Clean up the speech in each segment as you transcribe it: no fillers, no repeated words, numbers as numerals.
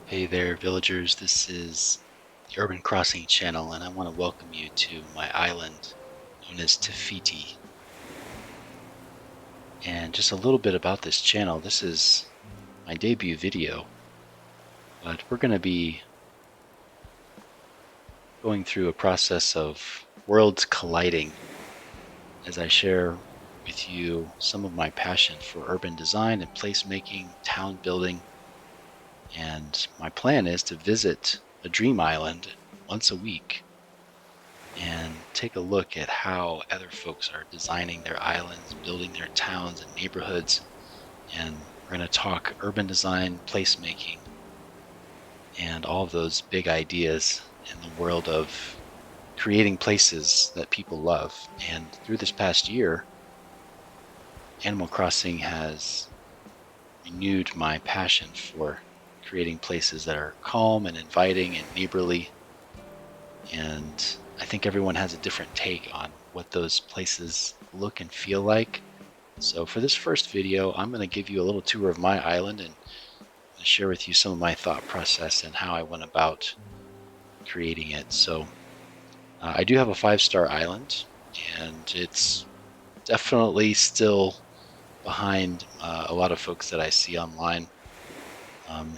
Hey there, villagers. This is the Urban Crossing channel, and I want to welcome you to my island known as Tafiti. And just a little bit about this channel. This is my debut video, but we're going to be going through a process of worlds colliding as I share with you some of my passion for urban design and placemaking, town building. And my plan is to visit a dream island once a week and take a look at how other folks are designing their islands, building their towns and neighborhoods. And we're going to talk urban design, placemaking, and all of those big ideas in the world of creating places that people love. And through this past year, Animal Crossing has renewed my passion for creating places that are calm and inviting and neighborly. And I think everyone has a different take on what those places look and feel like. So for this first video, I'm going to give you a little tour of my island and share with you some of my thought process and how I went about creating it. So I do have a 5-star island, and it's definitely still behind a lot of folks that I see online.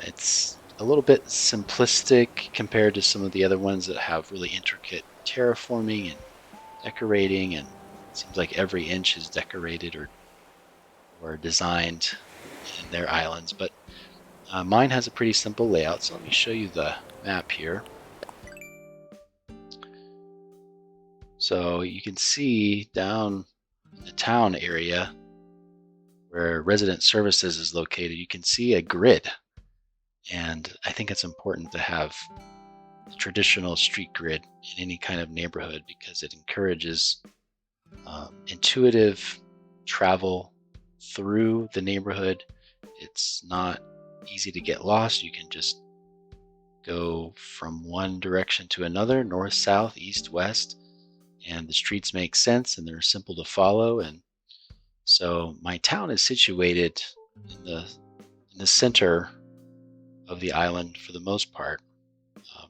It's a little bit simplistic compared to some of the other ones that have really intricate terraforming and decorating, and it seems like every inch is decorated or designed in their islands. But mine has a pretty simple layout, so let me show you the map here. So you can see down in the town area where resident services is located, you can see a grid. And I think it's important to have a traditional street grid in any kind of neighborhood because it encourages intuitive travel through the neighborhood. It's not easy to get lost. You can just go from one direction to another, north, south, east, west, and the streets make sense and they're simple to follow. And so my town is situated in the center of the island for the most part. Um,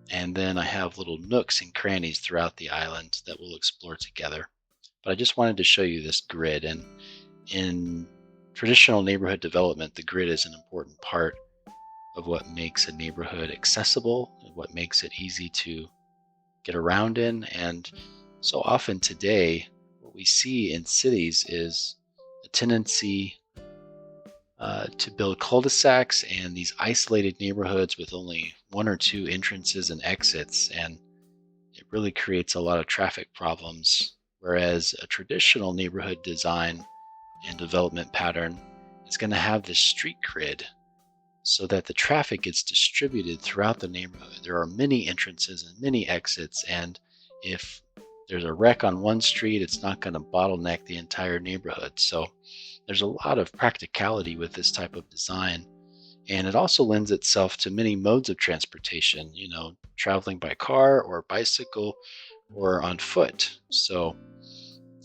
and then I have little nooks and crannies throughout the island that we'll explore together. But I just wanted to show you this grid. And in traditional neighborhood development, the grid is an important part of what makes a neighborhood accessible and what makes it easy to get around in. And so often today, what we see in cities is a tendency to build cul-de-sacs and these isolated neighborhoods with only one or two entrances and exits. And it really creates a lot of traffic problems. Whereas a traditional neighborhood design and development pattern is going to have this street grid so that the traffic gets distributed throughout the neighborhood. There are many entrances and many exits, and if there's a wreck on one street, it's not going to bottleneck the entire neighborhood. So there's a lot of practicality with this type of design, and it also lends itself to many modes of transportation, traveling by car or bicycle or on foot.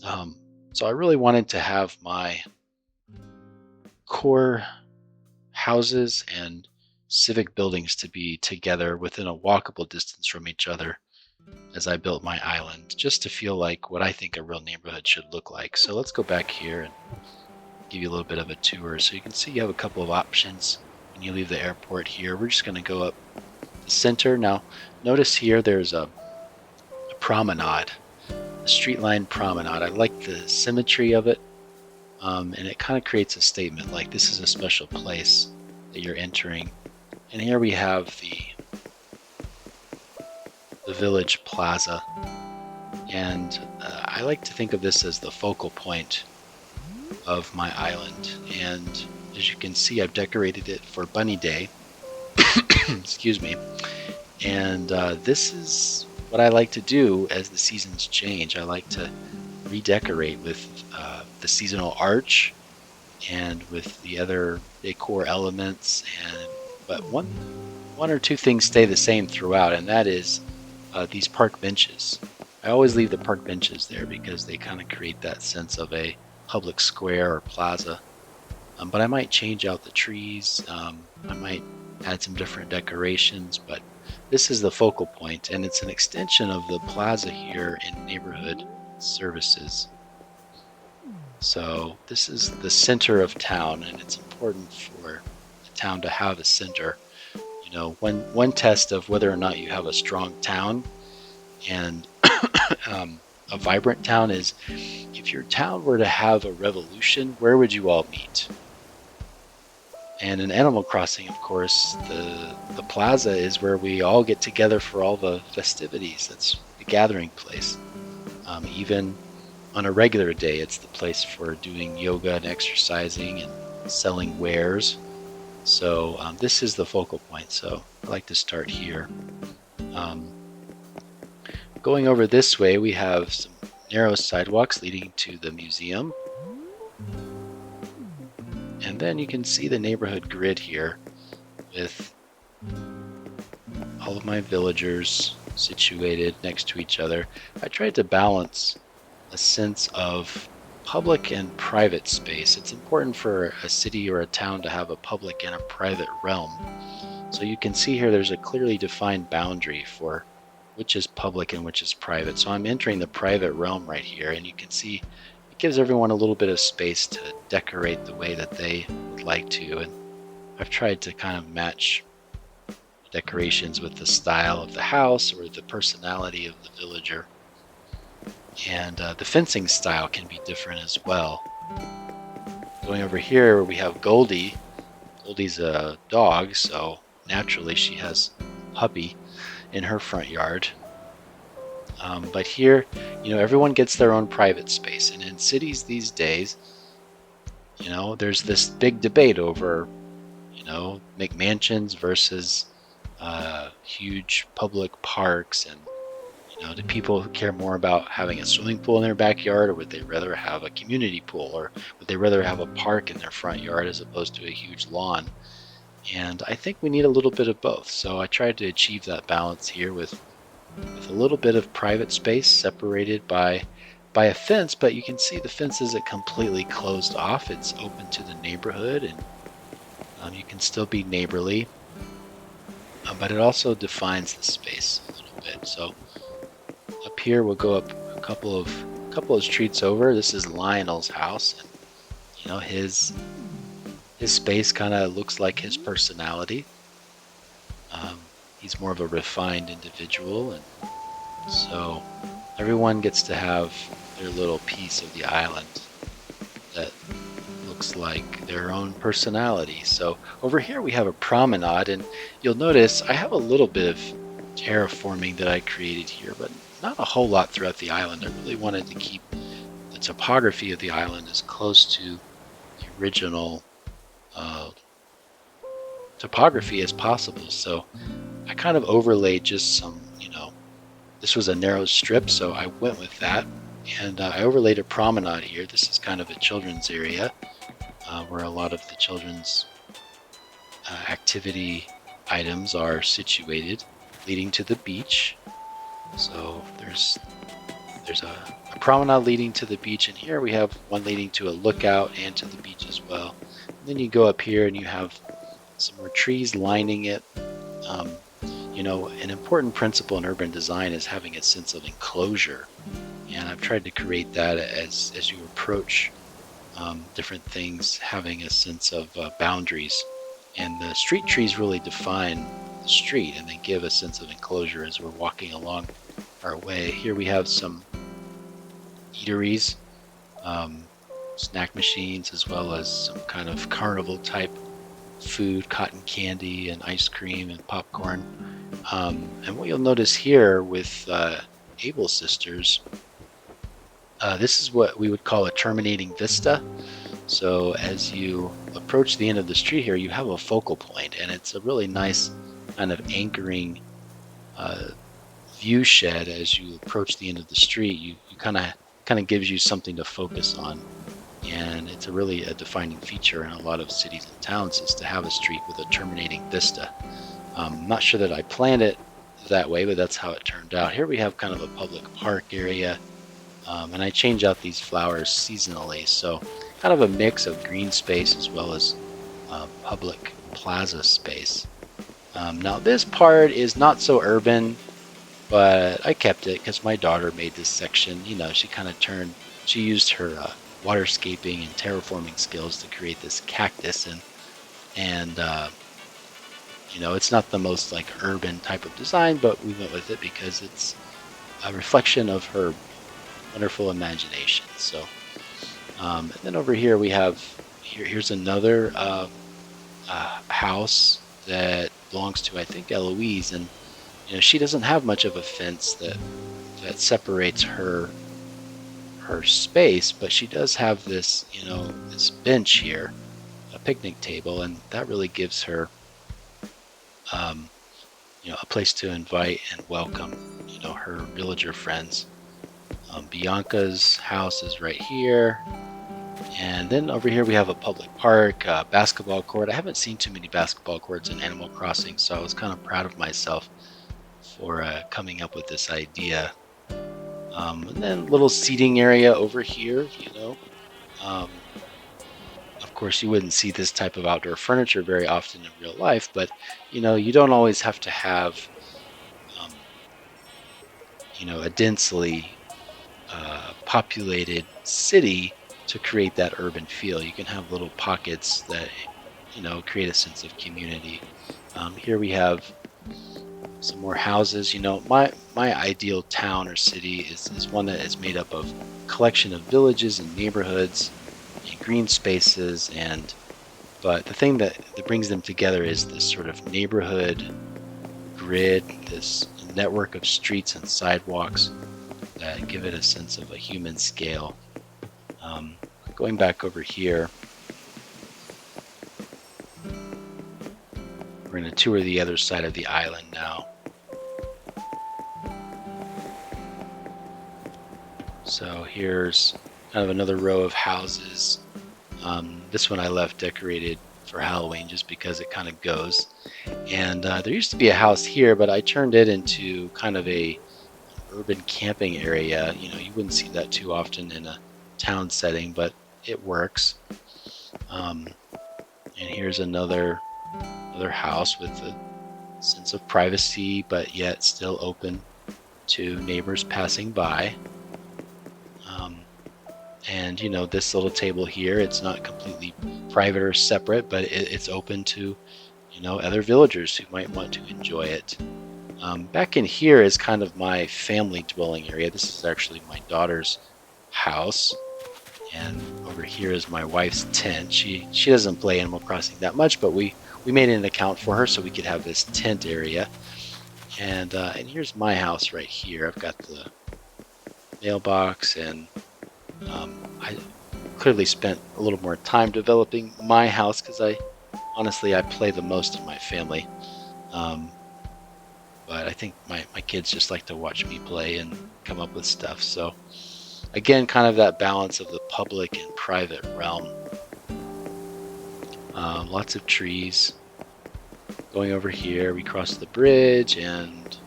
Um, so I really wanted to have my core houses and civic buildings to be together within a walkable distance from each other as I built my island, just to feel like what I think a real neighborhood should look like. So let's go back here and give you a little bit of a tour. So you can see you have a couple of options when you leave the airport here. We're just going to go up the center. Now, notice here there's a promenade, a street line promenade. I like the symmetry of it. And it kind of creates a statement like this is a special place that you're entering. And here we have the village plaza. And I like to think of this as the focal point of my island. And as you can see, I've decorated it for Bunny Day. Excuse me. And this is what I like to do as the seasons change. I like to redecorate with the seasonal arch and with the other decor elements. But one or two things stay the same throughout, and that is these park benches. I always leave the park benches there because they kind of create that sense of a public square or plaza. But I might change out the trees. I might add some different decorations, but this is the focal point, and it's an extension of the plaza here in neighborhood services. So this is the center of town, and it's important for a town to have a center. One test of whether or not you have a strong town and a vibrant town is if your town were to have a revolution, where would you all meet? And in Animal Crossing, of course, the plaza is where we all get together for all the festivities. It's the gathering place. Even on a regular day, it's the place for doing yoga and exercising and selling wares. So this is the focal point. So I like to start here. Going over this way, we have some narrow sidewalks leading to the museum. And then you can see the neighborhood grid here with all of my villagers situated next to each other. I tried to balance a sense of public and private space. It's important for a city or a town to have a public and a private realm. So you can see here there's a clearly defined boundary for which is public and which is private. So I'm entering the private realm right here, and you can see it gives everyone a little bit of space to decorate the way that they would like to. And I've tried to kind of match decorations with the style of the house or the personality of the villager. And the fencing style can be different as well. Going over here, we have Goldie. Goldie's a dog, so naturally she has a puppy in her front yard. But here, everyone gets their own private space. And in cities these days, there's this big debate over, McMansions versus huge public parks. And, do people care more about having a swimming pool in their backyard, or would they rather have a community pool, or would they rather have a park in their front yard as opposed to a huge lawn? And I think we need a little bit of both. So I tried to achieve that balance here with a little bit of private space separated by a fence, but you can see the fence isn't completely closed off. It's open to the neighborhood, and you can still be neighborly, but it also defines the space a little bit. So up here we'll go up a couple of streets over. This is Lionel's house, and his space kind of looks like his personality. He's more of a refined individual, and so everyone gets to have their little piece of the island that looks like their own personality. So over here we have a promenade, and you'll notice I have a little bit of terraforming that I created here, but not a whole lot throughout the island. I really wanted to keep the topography of the island as close to the original topography as possible. So I kind of overlaid just some, this was a narrow strip, so I went with that. And I overlaid a promenade here. This is kind of a children's area where a lot of the children's activity items are situated, leading to the beach. So there's a promenade leading to the beach, and here we have one leading to a lookout and to the beach as well. And then you go up here and you have some more trees lining it. An important principle in urban design is having a sense of enclosure, and I've tried to create that as you approach different things, having a sense of boundaries. And the street trees really define the street, and they give a sense of enclosure as we're walking along our way. Here we have some eateries, snack machines, as well as some kind of carnival type food, cotton candy and ice cream and popcorn. And what you'll notice here with Able Sisters, this is what we would call a terminating vista. So as you approach the end of the street here, you have a focal point, and it's a really nice kind of anchoring view shed. As you approach the end of the street, you kind of gives you something to focus on. And it's really a defining feature in a lot of cities and towns is to have a street with a terminating vista. I'm not sure that I planned it that way, but that's how it turned out. Here we have kind of a public park area, and I change out these flowers seasonally. So kind of a mix of green space as well as public plaza space. Now this part is not so urban, but I kept it because my daughter made this section. She kind of she used her waterscaping and terraforming skills to create this cactus, and it's not the most like urban type of design, but we went with it because it's a reflection of her wonderful imagination. So, and then over here we have here's another house that belongs to, I think, Eloise, and she doesn't have much of a fence that separates her space, but she does have this this bench here, a picnic table, and that really gives her um, a place to invite and welcome her villager friends. Bianca's house is right here. And then over here we have a public park, basketball court. I haven't seen too many basketball courts in Animal Crossing, so I was kind of proud of myself for coming up with this idea. And then little seating area over here. Um, of course, you wouldn't see this type of outdoor furniture very often in real life, but you don't always have to have um, a densely populated city to create that urban feel. You can have little pockets that create a sense of community. Here we have some more houses. My ideal town or city is one that is made up of a collection of villages and neighborhoods and green spaces, but the thing that brings them together is this sort of neighborhood grid, this network of streets and sidewalks that give it a sense of a human scale. Going back over here, we're going to tour the other side of the island now. So here's kind of another row of houses. This one I left decorated for Halloween just because it kind of goes. And there used to be a house here, but I turned it into kind of an urban camping area. You wouldn't see that too often in a town setting, but it works. And here's another house with a sense of privacy, but yet still open to neighbors passing by. And this little table here, it's not completely private or separate, but it's open to other villagers who might want to enjoy it. Back in here is kind of my family dwelling area. This is actually my daughter's house, and over here is my wife's tent. She doesn't play Animal Crossing that much, but we made an account for her so we could have this tent area. And here's my house right here. I've got the mailbox, and I clearly spent a little more time developing my house because honestly I play the most in my family. But I think my kids just like to watch me play and come up with stuff. So again, kind of that balance of the public and private realm. Lots of trees. Going over here, we cross the bridge and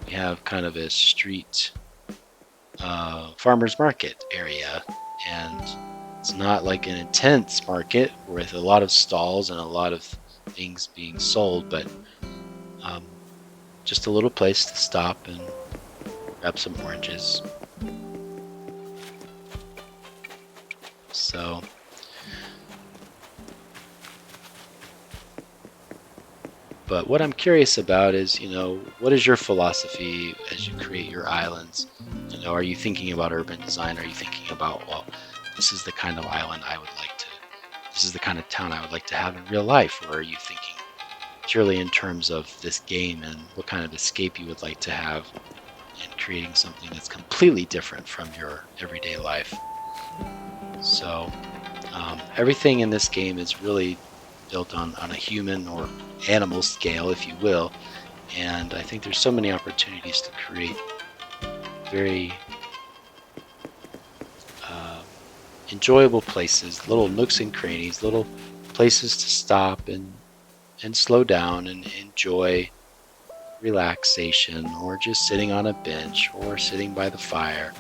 we have kind of a street farmer's market area. And it's not like an intense market with a lot of stalls and a lot of things being sold, but just a little place to stop and grab some oranges. So but what I'm curious about is, what is your philosophy as you create your islands? Are you thinking about urban design? Are you thinking about, well, this is the kind of island this is the kind of town I would like to have in real life? Or are you thinking purely in terms of this game and what kind of escape you would like to have and creating something that's completely different from your everyday life? So everything in this game is really built on a human or animal scale, if you will. And I think there's so many opportunities to create very enjoyable places, little nooks and crannies, little places to stop and slow down and enjoy relaxation, or just sitting on a bench or sitting by the fire,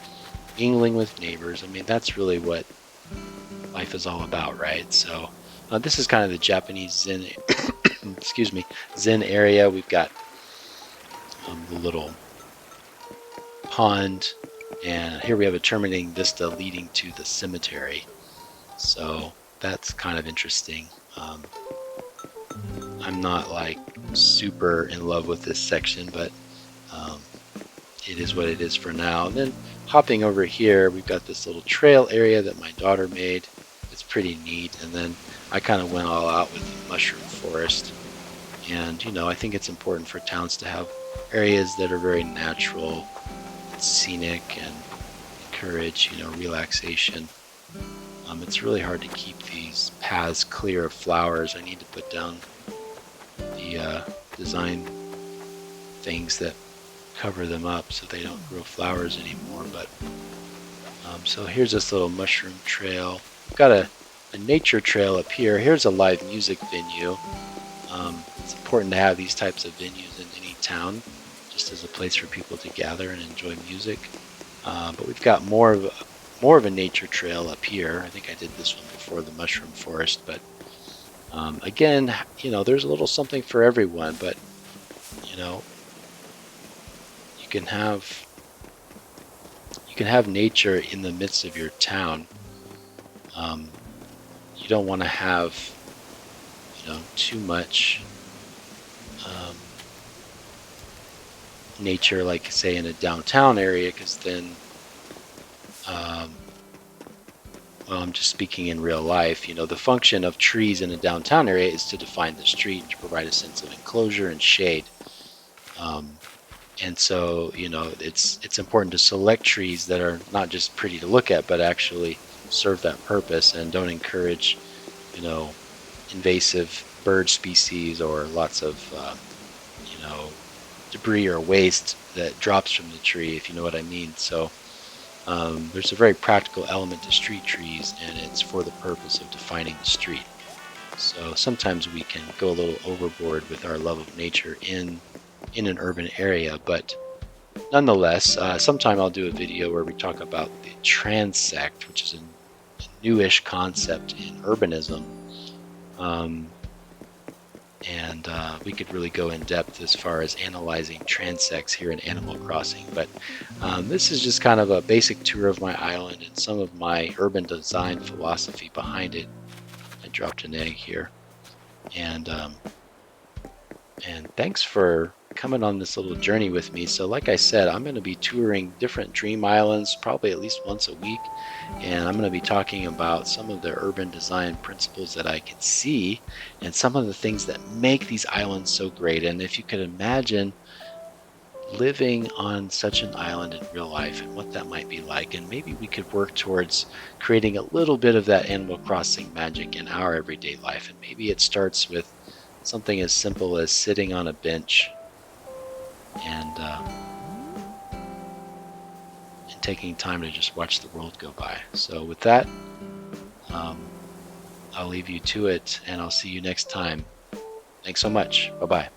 mingling with neighbors. I mean, that's really what life is all about, right? So this is kind of the Japanese Zen, excuse me, Zen area. We've got the little pond, and here we have a terminating vista leading to the cemetery. So that's kind of interesting. I'm not like super in love with this section, but um, it is what it is for now. And then hopping over here, we've got this little trail area that my daughter made. It's pretty neat. And then I kind of went all out with the mushroom forest. And, you know, I think it's important for towns to have areas that are very natural, scenic, and encourage, you know, relaxation. It's really hard to keep these paths clear of flowers. I need to put down the design things that cover them up so they don't grow flowers anymore. But so here's this little mushroom trail. We've got a nature trail up here. Here's a live music venue. It's important to have these types of venues in any town, just as a place for people to gather and enjoy music. But we've got more of a nature trail up here. I think I did this one before the mushroom forest, but again, you know, there's a little something for everyone. But you know, you can have nature in the midst of your town. You don't want to have, you know, too much nature, like say in a downtown area, because then well, I'm just speaking in real life. You know, the function of trees in a downtown area is to define the street and to provide a sense of enclosure and shade. And so, you know, it's important to select trees that are not just pretty to look at, but actually serve that purpose, and don't encourage, you know, invasive bird species or lots of, you know, debris or waste that drops from the tree, if you know what I mean. So there's a very practical element to street trees, and it's for the purpose of defining the street. So sometimes we can go a little overboard with our love of nature in an urban area, but nonetheless, sometime I'll do a video where we talk about the transect, which is a newish concept in urbanism. And we could really go in depth as far as analyzing transects here in Animal Crossing. But this is just kind of a basic tour of my island and some of my urban design philosophy behind it. I dropped an egg here. And thanks for coming on this little journey with me. So like I said, I'm going to be touring different dream islands probably at least once a week, and I'm going to be talking about some of the urban design principles that I can see and some of the things that make these islands so great. And if you could imagine living on such an island in real life and what that might be like, and maybe we could work towards creating a little bit of that Animal Crossing magic in our everyday life. And maybe it starts with something as simple as sitting on a bench and taking time to just watch the world go by. So with that, I'll leave you to it, and I'll see you next time. Thanks so much. Bye-bye.